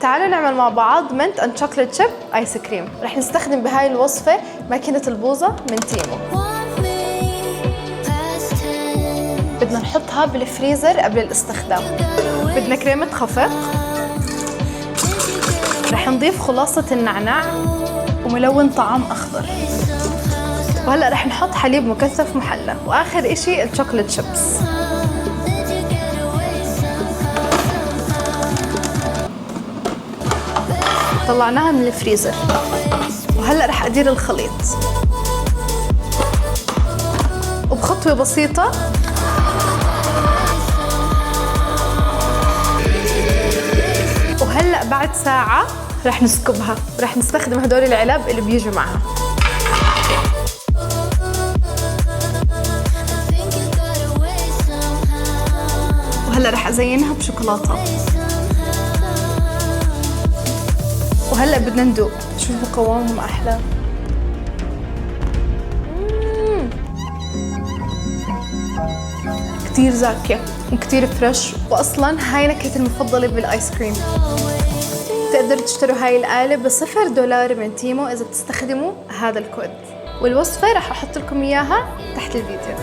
تعالوا نعمل مع بعض منت اند شوكليت شيب ايس كريم. رح نستخدم بهاي الوصفة ماكينة البوظة من تيمو. بدنا نحطها بالفريزر قبل الاستخدام. بدنا كريمة خفق، رح نضيف خلاصة النعناع وملون طعام أخضر، وهلأ رح نحط حليب مكثف محلى، وآخر إشي الشوكولات شيبس. طلعناها من الفريزر، وهلأ رح أدير الخليط وبخطوة بسيطة وهلأ بعد ساعة رح نسكبها، رح نستخدم هدول العلب اللي بيجوا معها. وهلأ رح أزينها بشوكولاتة. وهلأ بدنا ندوق، شوفوا قوامهم أحلى. كتير زاكية وكتير فريش، وأصلاً هاي نكهتي المفضلة بالآيس كريم. تقدروا تشتروا هاي القالب ب$0 من تيمو إذا بتستخدموا هذا الكود، والوصفة رح أحط لكم إياها تحت الفيديو.